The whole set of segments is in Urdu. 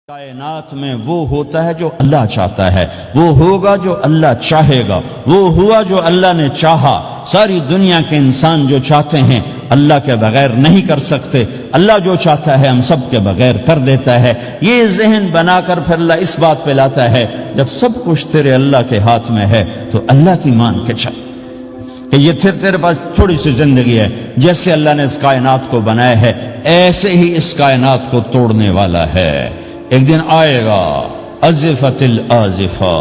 کائنات میں وہ ہوتا ہے جو اللہ چاہتا ہے، وہ ہوگا جو اللہ چاہے گا، وہ ہوا جو اللہ نے چاہا۔ ساری دنیا کے انسان جو چاہتے ہیں اللہ کے بغیر نہیں کر سکتے، اللہ جو چاہتا ہے ہم سب کے بغیر کر دیتا ہے۔ یہ ذہن بنا کر پھر اللہ اس بات پہ لاتا ہے جب سب کچھ تیرے اللہ کے ہاتھ میں ہے تو اللہ کی مان کے چل کہ یہ تیرے پاس تھوڑی سی زندگی ہے، جیسے اللہ نے اس کائنات کو بنایا ہے ایسے ہی اس کائنات کو توڑنے والا ہے۔ ایک دن آئے گا ازفت الازفہ،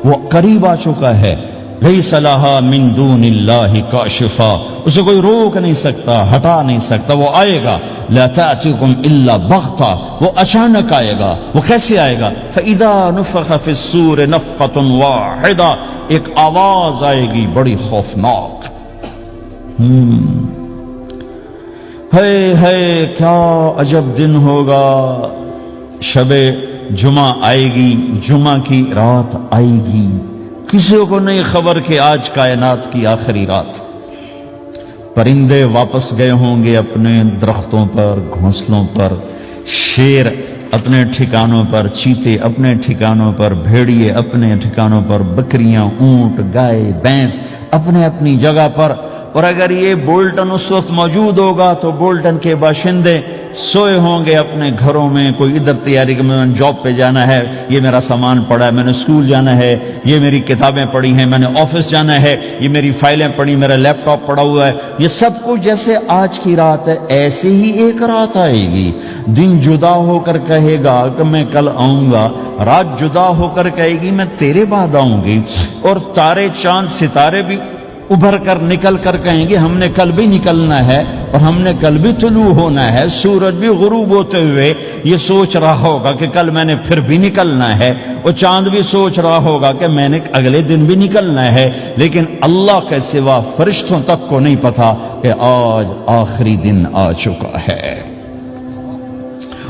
وہ قریب آ چکا ہے، لیس لہا من دون اللہ کاشفہ، اسے کوئی روک نہیں سکتا، ہٹا نہیں سکتا، وہ آئے گا۔ لا تأتیکم الا بغتہ، وہ اچانک آئے گا۔ وہ کیسے آئے گا؟ فَإِذَا نُفِخَ فِي الصُّورِ نَفْخَةٌ وَاحِدَةٌ، ایک آواز آئے گی بڑی خوفناک۔ ہے کیا عجب دن ہوگا، شب جمعہ آئے گی، جمعہ کی رات آئے گی، کسی کو نہیں خبر کہ آج کائنات کی آخری رات۔ پرندے واپس گئے ہوں گے اپنے درختوں پر، گھونسلوں پر، شیر اپنے ٹھکانوں پر، چیتے اپنے ٹھکانوں پر، بھیڑیے اپنے ٹھکانوں پر، بکریاں، اونٹ، گائے، بھینس اپنے اپنی جگہ پر۔ اور اگر یہ بولٹن اس وقت موجود ہوگا تو بولٹن کے باشندے سوئے ہوں گے اپنے گھروں میں، کوئی ادھر تیاری کہ میں نے جاب پہ جانا ہے، یہ میرا سامان پڑا ہے، میں نے اسکول جانا ہے، یہ میری کتابیں پڑھی ہیں، میں نے آفس جانا ہے، یہ میری فائلیں پڑھی، میرا لیپ ٹاپ پڑا ہوا ہے۔ یہ سب کچھ جیسے آج کی رات ہے ایسے ہی ایک رات آئے گی۔ دن جدا ہو کر کہے گا کہ میں کل آؤں گا، رات جدا ہو کر کہے گی میں تیرے بعد آؤں گی، اور تارے چاند ستارے بھی ابھر کر نکل کر کہیں گے ہم نے کل بھی نکلنا ہے اور ہم نے کل بھی طلوع ہونا ہے۔ سورج بھی غروب ہوتے ہوئے یہ سوچ رہا ہوگا کہ کل میں نے پھر بھی نکلنا ہے، اور چاند بھی سوچ رہا ہوگا کہ میں نے اگلے دن بھی نکلنا ہے، لیکن اللہ کے سوا فرشتوں تک کو نہیں پتا کہ آج آخری دن آ چکا ہے۔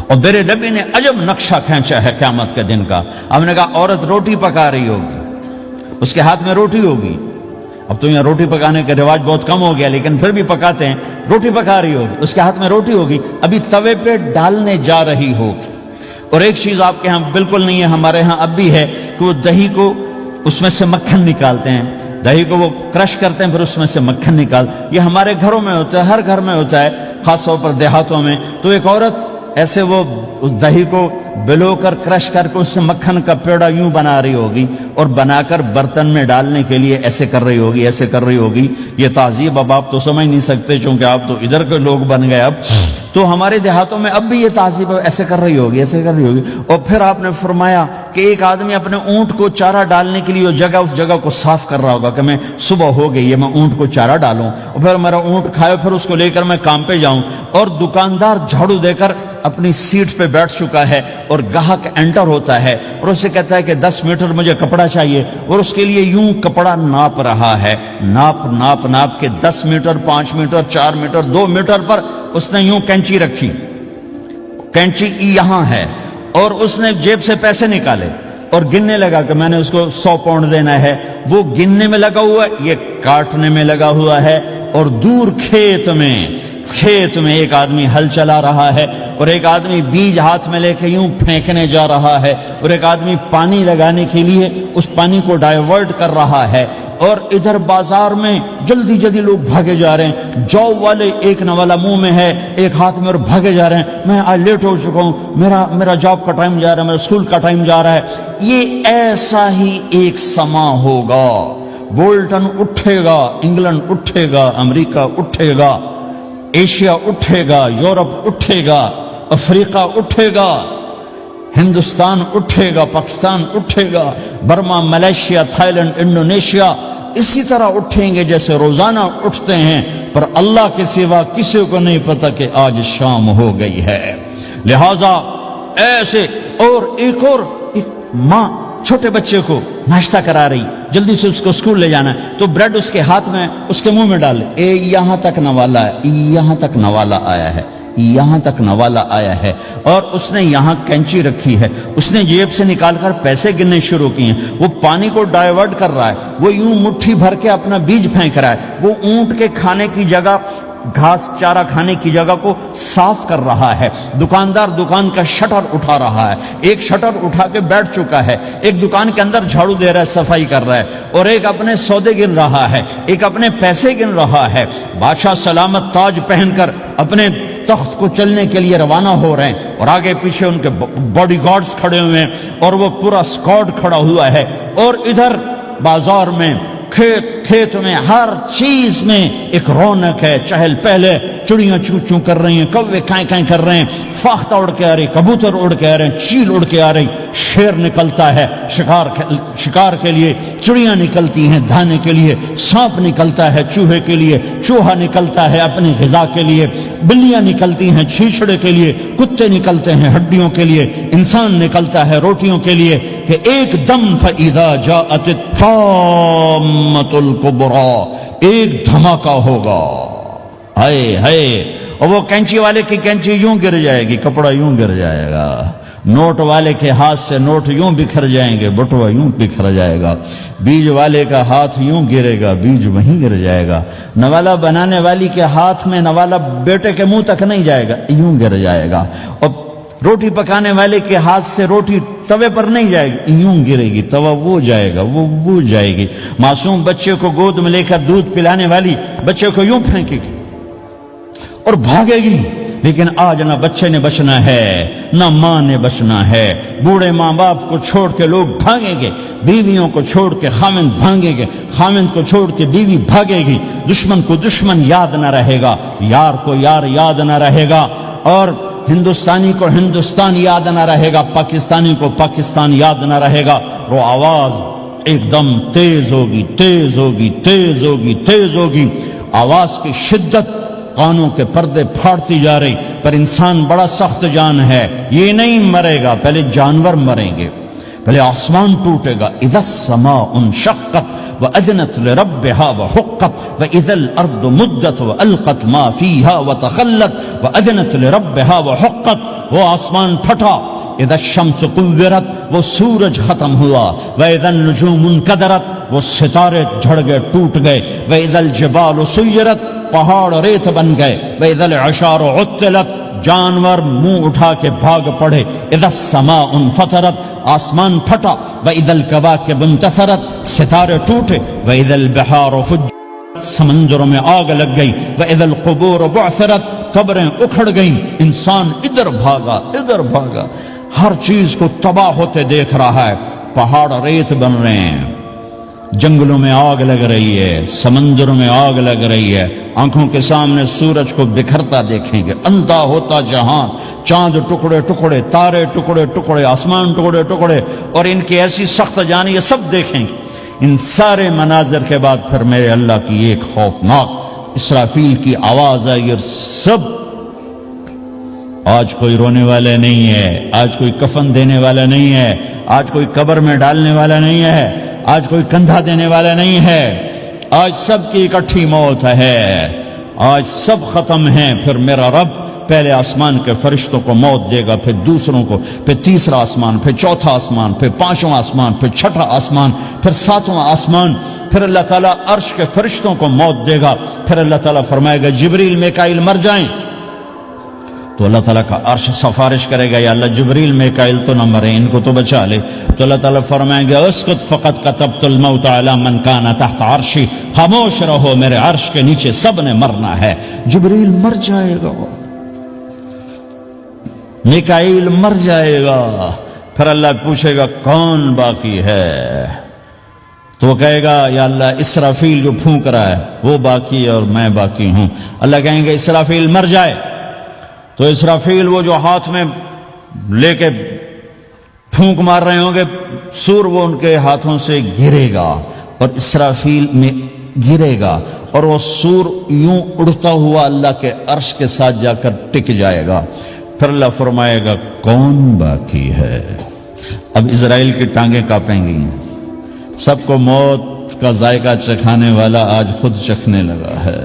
اور میرے نبی نے عجب نقشہ کھینچا ہے قیامت کے دن کا۔ ہم نے کہا عورت روٹی پکا رہی ہوگی، اس کے ہاتھ میں روٹی ہوگی۔ اب تو یہاں روٹی پکانے کا رواج بہت کم ہو گیا، لیکن پھر بھی پکاتے ہیں۔ روٹی پکا رہی ہوگی، اس کے ہاتھ میں روٹی ہوگی، ابھی توے پہ ڈالنے جا رہی ہوگی۔ اور ایک چیز آپ کے ہاں بالکل نہیں ہے، ہمارے ہاں اب بھی ہے کہ وہ دہی کو اس میں سے مکھن نکالتے ہیں، دہی کو وہ کرش کرتے ہیں، پھر اس میں سے مکھن نکال۔ یہ ہمارے گھروں میں ہوتا ہے، ہر گھر میں ہوتا ہے، خاص طور پر دیہاتوں میں۔ تو ایک عورت ایسے وہ اس دہی کو بلو کر کرش کر کے اس سے مکھن کا پیڑا یوں بنا رہی ہوگی، اور بنا کر برتن میں ڈالنے کے لیے ایسے کر رہی ہوگی، ایسے کر رہی ہوگی۔ یہ تہذیب اب آپ تو سمجھ نہیں سکتے چونکہ آپ تو ادھر کے لوگ بن گئے۔ اب تو ہمارے دیہاتوں میں اب بھی یہ تہذیب ایسے کر رہی ہوگی، ایسے کر رہی ہوگی۔ اور پھر آپ نے فرمایا کہ ایک آدمی اپنے اونٹ کو چارہ ڈالنے کے لیے اس جگہ کو صاف کر رہا ہوگا کہ میں صبح ہو گئی ہے، میں اونٹ کو چارہ ڈالوں، اور پھر میرا اونٹ کھائے، پھر اس کو لے کر میں کام پہ جاؤں۔ اور دکاندار جھاڑو دے کر اپنی سیٹ پہ بیٹھ چکا ہے، اور گاہک انٹر ہوتا ہے اور اسے کہتا ہے کہ 10 میٹر مجھے کپڑا چاہیے، اور اس کے لیے یوں کپڑا ناپ رہا ہے، ناپ کے 10 میٹر، 5 میٹر، 4 میٹر، 2 میٹر پر اس نے یوں کینچی رکھی، کینچی یہاں ہے، اور اس نے جیب سے پیسے نکالے اور گننے لگا کہ میں نے اس کو 100 پاؤنڈ دینا ہے۔ وہ گننے میں لگا ہوا ہے، یہ کاٹنے میں لگا ہوا ہے۔ اور دور کھیت میں ایک آدمی ہل چلا رہا ہے، اور ایک آدمی بیج ہاتھ میں لے کے یوں پھینکنے جا رہا ہے، اور ایک آدمی پانی لگانے کے لیے اس پانی کو ڈائیورٹ کر رہا ہے۔ اور ادھر بازار میں جلدی جلدی لوگ بھاگے جا رہے ہیں، جاب والے ایک نوالا منہ میں ہے، ایک ہاتھ میں، اور بھاگے جا رہے ہیں۔ میں آج لیٹ ہو چکا ہوں، میرا جاب کا ٹائم جا رہا ہے، میرا اسکول کا ٹائم جا رہا ہے۔ یہ ایسا ہی ایک سما ہوگا، بولٹن اٹھے گا، انگلینڈ اٹھے گا، امریکہ اٹھے گا، ایشیا اٹھے گا، یورپ اٹھے گا، افریقہ اٹھے گا، ہندوستان اٹھے گا، پاکستان اٹھے گا، Burma, Malaysia, Thailand, Indonesia اسی طرح اٹھیں گے جیسے روزانہ اٹھتے ہیں، پر اللہ کے سوا کسی کو نہیں پتا کہ آج شام ہو گئی ہے۔ لہذا ایسے، اور ایک ماں چھوٹے بچے کو ناشتہ کرا رہی، جلدی سے اس کو اسکول لے جانا ہے، تو بریڈ اس کے ہاتھ میں، اس کے منہ میں ڈال لے، یہاں تک نوالا ہے، یہاں تک نوالا آیا ہے، یہاں تک نوالا آیا ہے، اور اس نے یہاں کینچی رکھی ہے، اس نے جیب سے نکال کر پیسے گننے شروع کیے ہیں، وہ پانی کو ڈائیورٹ کر رہا ہے، وہ یوں مٹھی بھر کے اپنا بیج پھینک رہا ہے، وہ اونٹ کے کھانے کی جگہ گھاس چارہ کھانے کی جگہ کو صاف کر رہا ہے، دکاندار دکان کا شٹر اٹھا رہا ہے، ایک شٹر اٹھا کے بیٹھ چکا ہے، ایک دکان کے اندر جھاڑو دے رہا ہے، صفائی کر رہا ہے، اور ایک اپنے سودے گن رہا ہے، ایک اپنے پیسے گن رہا ہے۔ بادشاہ سلامت تاج پہن کر اپنے تخت کو چلنے کے لیے روانہ ہو رہے ہیں، اور آگے پیچھے ان کے باڈی گارڈز کھڑے ہوئے ہیں، اور وہ پورا اسکواڈ کھڑا ہوا ہے، اور ادھر بازار میں کھیت میں ہر چیز میں ایک رونق ہے، چہل پہل ہے، چڑیاں چوں چوں کر رہی ہیں، کوے کائیں کائیں کر رہے ہیں، فاختہ اڑ کے آ رہی، کبوتر اڑ کے آ رہے ہیں، چیل اڑ کے آ رہی، شیر نکلتا ہے شکار کے لیے، چڑیاں نکلتی ہیں دھانے کے لیے، سانپ نکلتا ہے چوہے کے لیے، چوہا نکلتا ہے اپنی غذا کے لیے، بلیاں نکلتی ہیں چھیچڑے کے لیے، کتے نکلتے ہیں ہڈیوں کے لیے، انسان نکلتا ہے روٹیوں کے لیے، کہ ایک دم فَإِذَا جَاءَتِ الطَّامَّةُ الْكُبْرَى، ایک دھماکہ ہوگا، ہائے ہائے، اور وہ کینچی والے کی کینچی یوں گر جائے گی، کپڑا یوں گر جائے گا، نوٹ والے کے ہاتھ سے نوٹ یوں بکھر جائیں گے، بٹوا یوں بکھر جائے گا، بیج والے کا ہاتھ یوں گرے گا، بیج وہیں گر جائے گا، نوالا بنانے والی کے ہاتھ میں نوالا بیٹے کے منہ تک نہیں جائے گا، یوں گر جائے گا، اور روٹی پکانے والے کے ہاتھ سے روٹی توے پر نہیں جائے گی، یوں گرے گی، توا وہ جائے گا، وہ جائے گی، معصوم بچے کو گود میں لے کر دودھ پلانے والی بچے کو یوں پھینکے گی اور بھاگے گی، لیکن آج نہ بچے نے بچنا ہے، نہ ماں نے بچنا ہے، بوڑھے ماں باپ کو چھوڑ کے لوگ بھاگیں گے، بیویوں کو چھوڑ کے خامند بھاگیں گے، خامند کو چھوڑ کے بیوی بھاگے گی، دشمن کو دشمن یاد نہ رہے گا، یار کو یار یاد نہ رہے گا، اور ہندوستانی کو ہندوستان یاد نہ رہے گا، پاکستانی کو پاکستان یاد نہ رہے گا، وہ آواز ایک دم تیز ہوگی، تیز ہوگی، تیز ہوگی، تیز ہوگی، آواز کی شدت کانوں کے پردے پھاڑتی جا رہی، پر انسان بڑا سخت جان ہے، یہ نہیں مرے گا، پہلے جانور مریں گے، پہلے آسمان ٹوٹے گا، اذا السماء انشقت وَأَذِنَتْ لِرَبِّهَا وَحُقَّتْ وَإِذَا الْأَرْضُ مُدَّتْ وَأَلْقَتْ مَا فِيهَا وَتَخَلَّتْ وَأَذِنَتْ لِرَبِّهَا وَحُقَّتْ، وہ آسمان پھٹا، اذا الشمس قُوِّرَتْ، وہ سورج ختم ہوا، وَإِذَا النُّجُومُ انْكَدَرَتْ، وہ ستارے جھڑ گئے ٹوٹ گئے، وَإِذَا الْجِبَالُ سُيِّرَتْ، پہاڑ ریت بن گئے، وَإِذَا الْعِشَارُ عُطِّلَتْ، جانور منہ اٹھا کے بھاگ پڑے، اذا السماء انفطرت، آسمان پھٹا، وَإِذَا الْكَوَاكِبُ انتَثَرَتْ، ستارے ٹوٹے، وَإِذَا الْبِحَارُ فُجِّرَتْ، سمندروں میں آگ لگ گئی، وَإِذَا الْقُبُورُ بُعْثِرَتْ، قبریں اکھڑ گئیں، انسان ادھر بھاگا ادھر بھاگا، ہر چیز کو تباہ ہوتے دیکھ رہا ہے، پہاڑ ریت بن رہے ہیں، جنگلوں میں آگ لگ رہی ہے، سمندروں میں آگ لگ رہی ہے، آنکھوں کے سامنے سورج کو بکھرتا دیکھیں گے، اندھا ہوتا جہاں، چاند ٹکڑے ٹکڑے، تارے ٹکڑے ٹکڑے، آسمان ٹکڑے ٹکڑے، اور ان کی ایسی سخت جان، یہ سب دیکھیں گے۔ ان سارے مناظر کے بعد پھر میرے اللہ کی ایک خوفناک اسرافیل کی آواز آئی، اور سب، آج کوئی رونے والا نہیں ہے، آج کوئی کفن دینے والا نہیں ہے، آج کوئی قبر میں ڈالنے والا نہیں ہے، آج کوئی کندھا دینے والا نہیں ہے، آج سب کی اکٹھی موت ہے، آج سب ختم ہیں۔ پھر میرا رب پہلے آسمان کے فرشتوں کو موت دے گا، پھر دوسروں کو، پھر تیسرا آسمان، پھر چوتھا آسمان، پھر پانچواں آسمان، پھر چھٹا آسمان، پھر ساتواں آسمان، پھر اللہ تعالیٰ عرش کے فرشتوں کو موت دے گا۔ پھر اللہ تعالیٰ فرمائے گا جبریل میکائیل مر جائیں، تو اللہ تعالیٰ کا عرش سفارش کرے گا، یا اللہ جبریل میکائیل تو نہ مرے، ان کو تو بچا لے۔ تو اللہ تعالیٰ فرمائیں گے اسکت فقط کتبت الموت علی من کان تحت عرشی، خاموش رہو، میرے عرش کے نیچے سب نے مرنا ہے۔ جبریل مر جائے گا، میکائیل مر جائے گا، پھر اللہ پوچھے گا کون باقی ہے، تو وہ کہے گا یا اللہ اسرافیل جو پھونک رہا ہے وہ باقی ہے اور میں باقی ہوں۔ اللہ کہیں گے اسرافیل مر جائے، تو اسرافیل وہ جو ہاتھ میں لے کے پھونک مار رہے ہوں گے سور، وہ ان کے ہاتھوں سے گرے گا اور اسرافیل میں گرے گا، اور وہ سور یوں اڑتا ہوا اللہ کے عرش کے ساتھ جا کر ٹک جائے گا۔ پھر اللہ فرمائے گا کون باقی ہے؟ اب اسرائیل کی ٹانگیں کانپیں گی، سب کو موت کا ذائقہ چکھانے والا آج خود چکھنے لگا ہے۔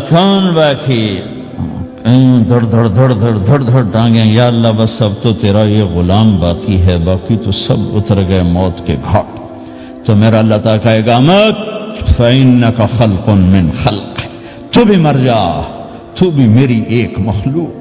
کون باقی؟ دھڑ دھڑ دھڑ دھڑ دھڑ دھڑ ٹانگیں، یا اللہ بس اب تو تیرا یہ غلام باقی ہے، باقی تو سب اتر گئے موت کے گھاٹ۔ تو میرا اللہ تعالیٰ کہے گا مت فإنک خلق من خلق، تو بھی مر جا، تو بھی میری ایک مخلوق